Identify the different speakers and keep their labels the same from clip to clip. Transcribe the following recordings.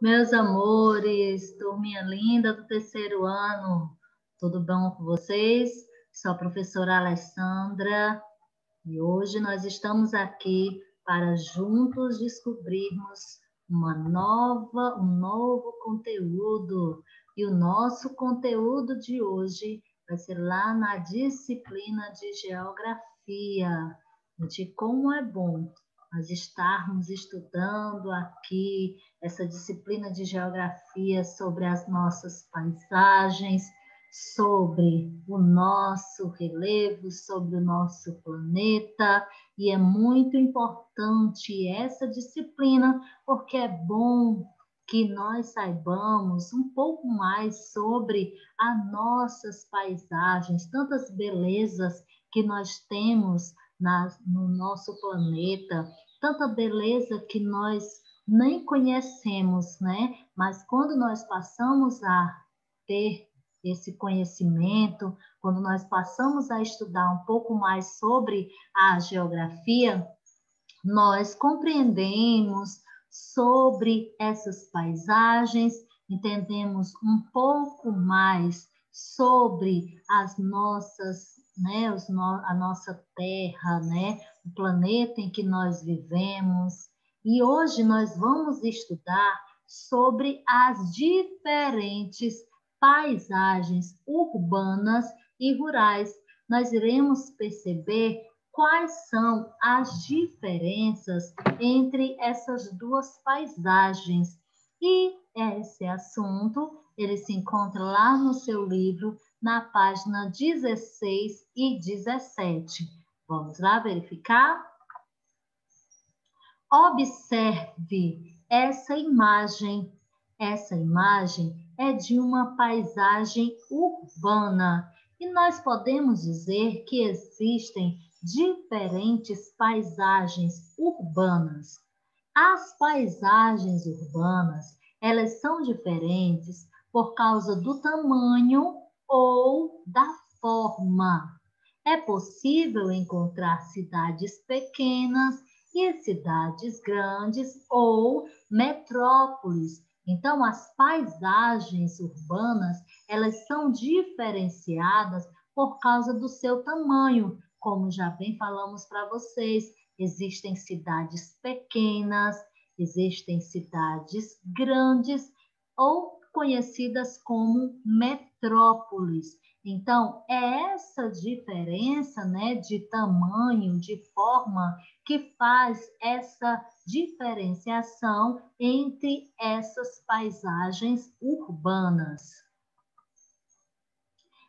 Speaker 1: Meus amores, turminha linda do terceiro ano, tudo bom com vocês? Sou a professora Alessandra e hoje nós estamos aqui para juntos descobrirmos um novo conteúdo. E o nosso conteúdo de hoje vai ser lá na disciplina de Geografia. Gente, como é bom nós estarmos estudando aqui essa disciplina de geografia sobre as nossas paisagens, sobre o nosso relevo, sobre o nosso planeta, e é muito importante essa disciplina, porque é bom que nós saibamos um pouco mais sobre as nossas paisagens, tantas belezas que nós temos no nosso planeta, tanta beleza que nós nem conhecemos, né? Mas quando nós passamos a ter esse conhecimento, quando nós passamos a estudar um pouco mais sobre a geografia, nós compreendemos sobre essas paisagens, entendemos um pouco mais sobre as nossas, né, a nossa Terra, né, o planeta em que nós vivemos. E hoje nós vamos estudar sobre as diferentes paisagens urbanas e rurais. Nós iremos perceber quais são as diferenças entre essas duas paisagens. E esse assunto, ele se encontra lá no seu livro, na página 16 e 17. Vamos lá verificar? Observe essa imagem. Essa imagem é de uma paisagem urbana e nós podemos dizer que existem diferentes paisagens urbanas. As paisagens urbanas, elas são diferentes por causa do tamanho ou da forma. É possível encontrar cidades pequenas e cidades grandes ou metrópoles. Então, as paisagens urbanas, elas são diferenciadas por causa do seu tamanho. Como já bem falamos para vocês, existem cidades pequenas, existem cidades grandes ou conhecidas como metrópoles. Então, é essa diferença, né, de tamanho, de forma, que faz essa diferenciação entre essas paisagens urbanas.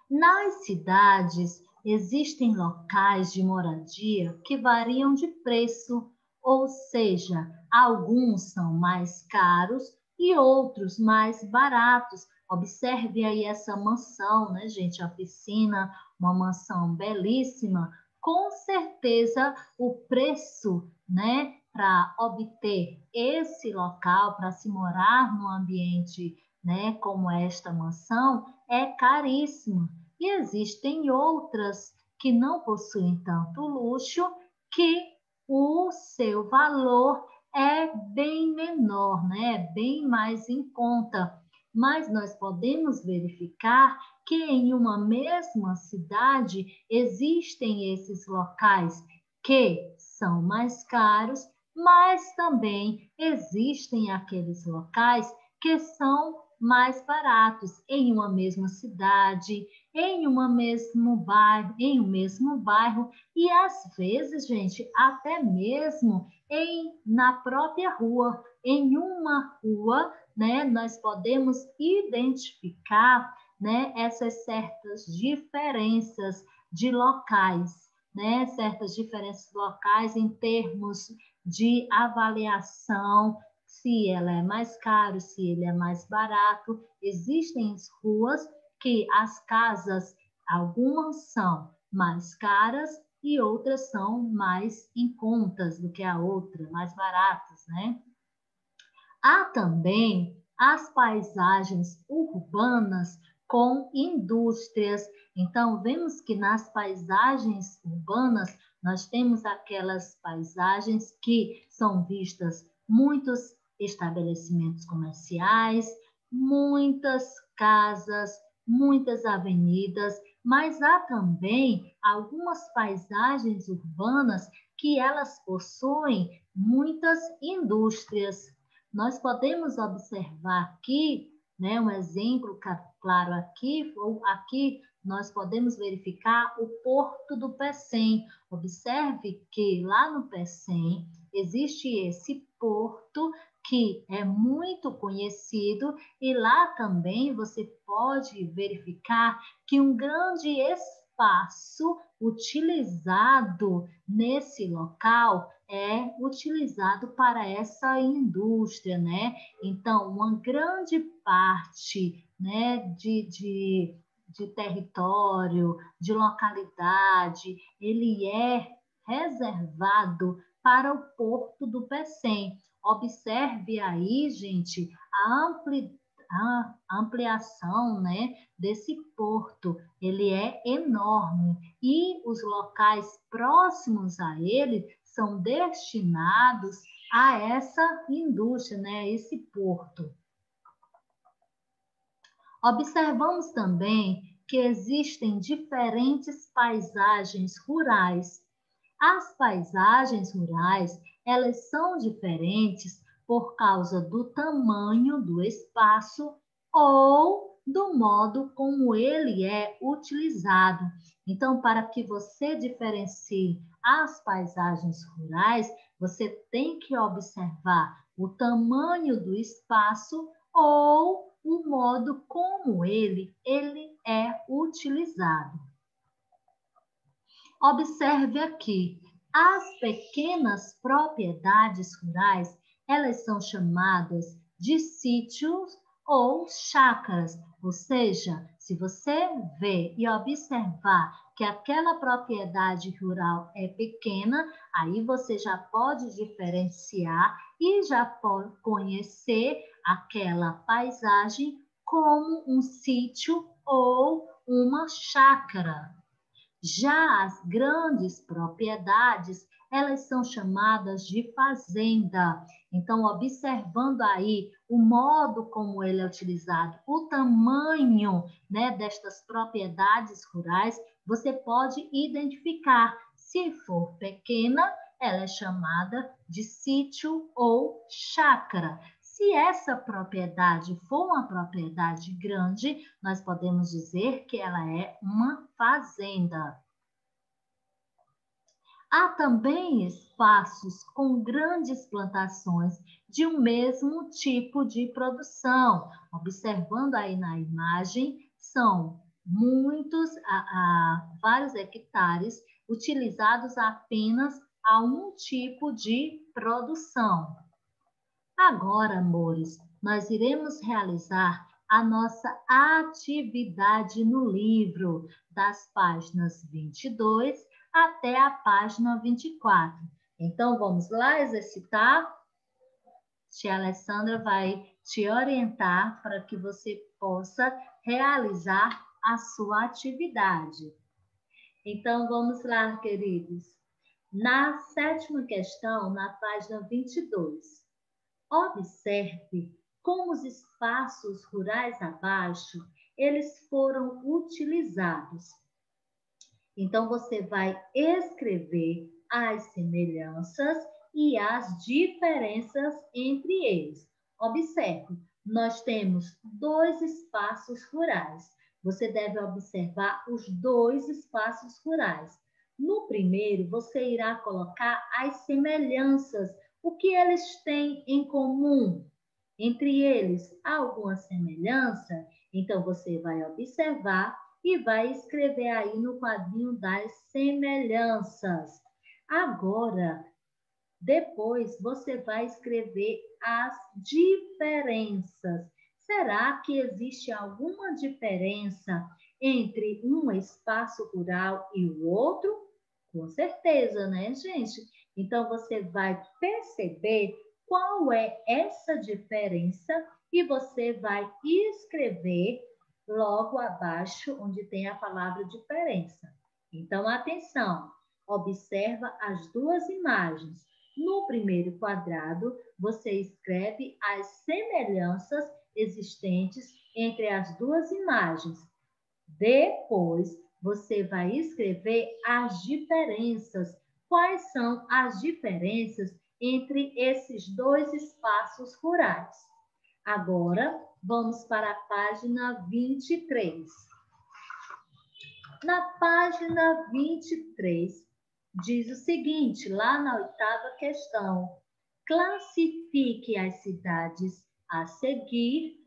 Speaker 1: Nas cidades, existem locais de moradia que variam de preço, ou seja, alguns são mais caros e outros mais baratos. Observe aí essa mansão, né, gente? A piscina, uma mansão belíssima. Com certeza, o preço, né, para obter esse local, para se morar num ambiente, né, como esta mansão, é caríssimo. E existem outras que não possuem tanto luxo, que o seu valor é bem menor, né? É bem mais em conta. Mas nós podemos verificar que em uma mesma cidade existem esses locais que são mais caros, mas também existem aqueles locais que são mais baratos em uma mesma cidade, em um mesmo bairro e às vezes, gente, até mesmo na própria rua, em uma rua, né, nós podemos identificar, né, essas certas diferenças de locais, né, certas diferenças locais em termos de avaliação, se ela é mais caro, se ele é mais barato. Existem ruas que as casas, algumas são mais caras e outras são mais em contas do que a outra, mais baratas, né? Há também as paisagens urbanas com indústrias. Então, vemos que nas paisagens urbanas nós temos aquelas paisagens que são vistas muitos estabelecimentos comerciais, muitas casas, muitas avenidas, mas há também algumas paisagens urbanas que elas possuem muitas indústrias. Nós podemos observar aqui, né, um exemplo claro aqui, ou aqui nós podemos verificar o Porto do Pecém. Observe que lá no Pecém existe esse porto que é muito conhecido e lá também você pode verificar que um grande espaço utilizado nesse local é utilizado para essa indústria, né? Então, uma grande parte, né, de território, de localidade, ele é reservado para o Porto do Pecém. Observe aí, gente, a ampliação, né, desse porto. Ele é enorme e os locais próximos a ele são destinados a essa indústria, né, a esse porto. Observamos também que existem diferentes paisagens rurais. As paisagens rurais, elas são diferentes por causa do tamanho do espaço ou do modo como ele é utilizado. Então, para que você diferencie as paisagens rurais, você tem que observar o tamanho do espaço ou o modo como ele é utilizado. Observe aqui, as pequenas propriedades rurais, elas são chamadas de sítios ou chácaras, ou seja, se você ver e observar que aquela propriedade rural é pequena, aí você já pode diferenciar e já pode conhecer aquela paisagem como um sítio ou uma chácara. Já as grandes propriedades, elas são chamadas de fazenda. Então, observando aí o modo como ele é utilizado, o tamanho, né, destas propriedades rurais, você pode identificar. Se for pequena, ela é chamada de sítio ou chácara. Se essa propriedade for uma propriedade grande, nós podemos dizer que ela é uma fazenda. Há também espaços com grandes plantações de um mesmo tipo de produção. Observando aí na imagem, são vários hectares utilizados apenas a um tipo de produção. Agora, amores, nós iremos realizar a nossa atividade no livro, das páginas 22 até a página 24. Então, vamos lá exercitar? Tia Alessandra vai te orientar para que você possa realizar a sua atividade. Então, vamos lá, queridos. Na sétima questão, na página 22. Observe como os espaços rurais abaixo, eles foram utilizados. Então, você vai escrever as semelhanças e as diferenças entre eles. Observe, nós temos 2 espaços rurais. Você deve observar os 2 espaços rurais. No primeiro, você irá colocar as semelhanças. O que eles têm em comum? Entre eles, há alguma semelhança? Então, você vai observar e vai escrever aí no quadrinho das semelhanças. Agora, depois, você vai escrever as diferenças. Será que existe alguma diferença entre um espaço rural e o outro? Com certeza, né, gente? Então, você vai perceber qual é essa diferença e você vai escrever logo abaixo, onde tem a palavra diferença. Então, atenção, observa as 2 imagens. No primeiro quadrado, você escreve as semelhanças existentes entre as duas imagens. Depois, você vai escrever as diferenças. Quais são as diferenças entre esses dois espaços rurais? Agora, vamos para a página 23. Na página 23, diz o seguinte, lá na 8ª questão: classifique as cidades a seguir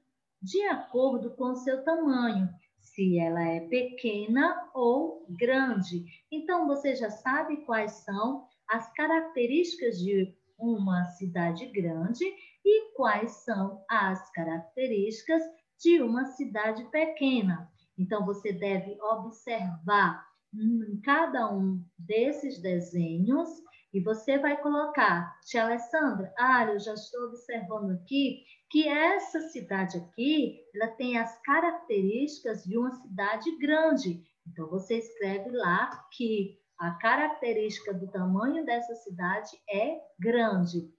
Speaker 1: de acordo com seu tamanho, se ela é pequena ou grande. Então, você já sabe quais são as características de uma cidade grande e quais são as características de uma cidade pequena. Então, você deve observar em cada um desses desenhos e você vai colocar, tia Alessandra, eu já estou observando aqui que essa cidade aqui, ela tem as características de uma cidade grande. Então, você escreve lá que a característica do tamanho dessa cidade é grande.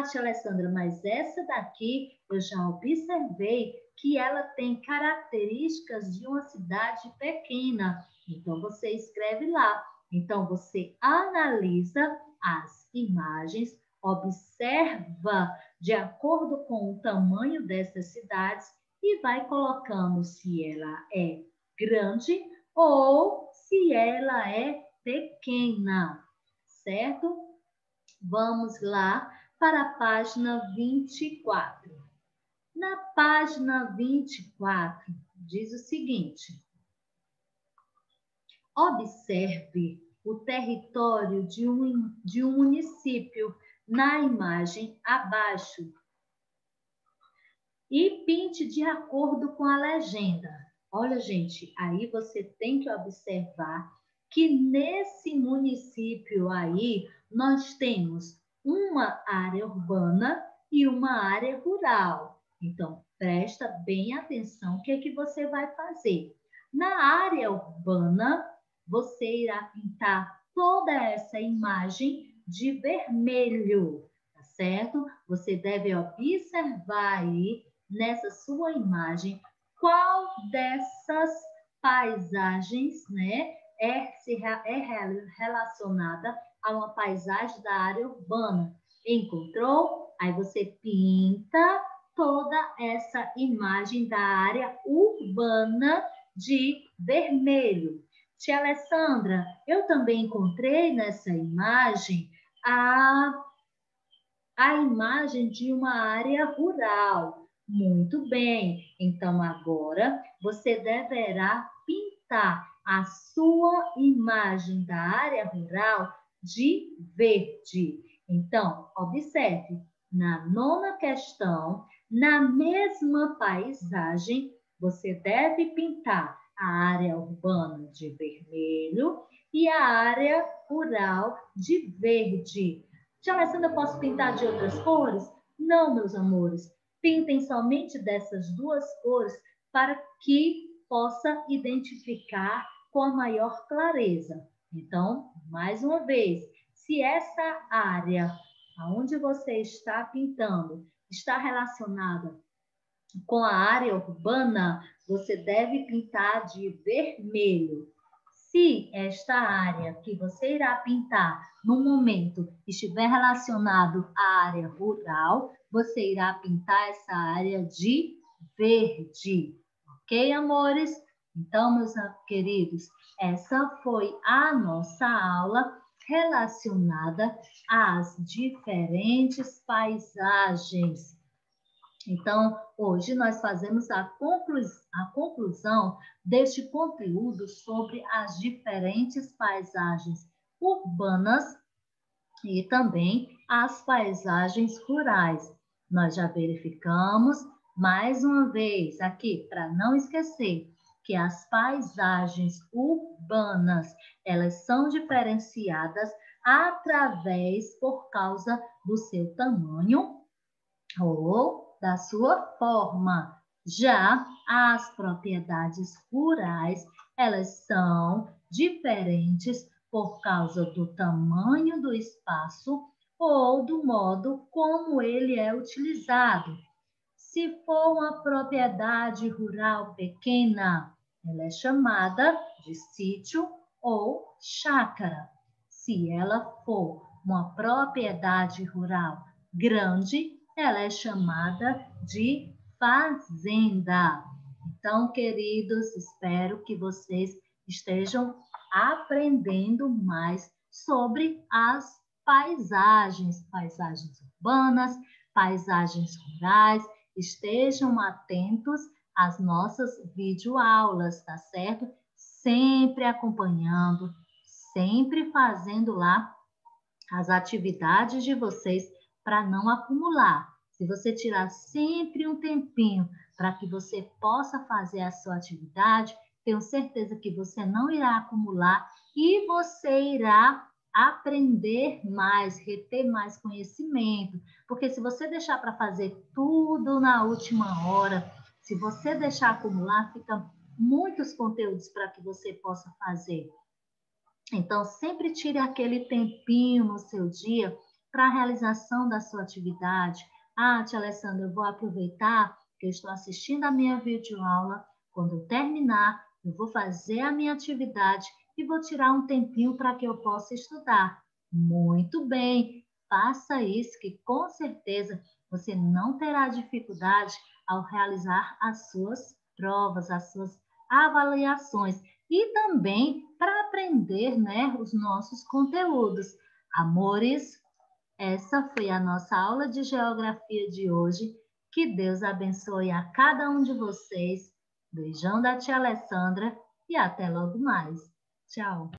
Speaker 1: Tia Alessandra, mas essa daqui eu já observei que ela tem características de uma cidade pequena. Então, você escreve lá. Então, você analisa as imagens, observa de acordo com o tamanho dessas cidades e vai colocando se ela é grande ou se ela é pequena, certo? Vamos lá para a página 24. Na página 24, diz o seguinte: observe o território de um município na imagem abaixo e pinte de acordo com a legenda. Olha, gente, aí você tem que observar que nesse município aí nós temos uma área urbana e uma área rural. Então, presta bem atenção o que é que você vai fazer. Na área urbana, você irá pintar toda essa imagem de vermelho, tá certo? Você deve observar aí nessa sua imagem qual dessas paisagens, né, é relacionada a uma paisagem da área urbana. Encontrou? Aí você pinta toda essa imagem da área urbana de vermelho. Tia Alessandra, eu também encontrei nessa imagem a imagem de uma área rural. Muito bem, então agora você deverá pintar a sua imagem da área rural de verde. Então, observe, na 9ª questão, na mesma paisagem, você deve pintar a área urbana de vermelho e a área rural de verde. Tia Alessandra, eu posso pintar de outras cores? Não, meus amores. Pintem somente dessas duas cores para que possa identificar com a maior clareza. Então, mais uma vez, se essa área onde você está pintando está relacionada com a área urbana, você deve pintar de vermelho. Se esta área que você irá pintar no momento estiver relacionado à área rural, você irá pintar essa área de verde. Ok, amores? Então, meus queridos, essa foi a nossa aula relacionada às diferentes paisagens. Então, hoje nós fazemos a conclusão deste conteúdo sobre as diferentes paisagens urbanas e também as paisagens rurais. Nós já verificamos mais uma vez aqui, para não esquecer, que as paisagens urbanas, elas são diferenciadas por causa do seu tamanho ou da sua forma. Já as propriedades rurais, elas são diferentes por causa do tamanho do espaço ou do modo como ele é utilizado. Se for uma propriedade rural pequena, ela é chamada de sítio ou chácara. Se ela for uma propriedade rural grande, ela é chamada de fazenda. Então, queridos, espero que vocês estejam aprendendo mais sobre as paisagens, paisagens urbanas, paisagens rurais. Estejam atentos às nossas videoaulas, tá certo? Sempre acompanhando, sempre fazendo lá as atividades de vocês para não acumular. Se você tirar sempre um tempinho para que você possa fazer a sua atividade, tenho certeza que você não irá acumular e você irá aprender mais, reter mais conhecimento. Porque se você deixar para fazer tudo na última hora, se você deixar acumular, fica muitos conteúdos para que você possa fazer. Então, sempre tire aquele tempinho no seu dia para a realização da sua atividade. Ah, tia Alessandra, eu vou aproveitar que eu estou assistindo a minha videoaula. Quando eu terminar, eu vou fazer a minha atividade e vou tirar um tempinho para que eu possa estudar. Muito bem, faça isso que com certeza você não terá dificuldade ao realizar as suas provas, as suas avaliações e também para aprender, né, os nossos conteúdos. Amores, essa foi a nossa aula de geografia de hoje. Que Deus abençoe a cada um de vocês. Beijão da tia Alessandra e até logo mais. Tchau.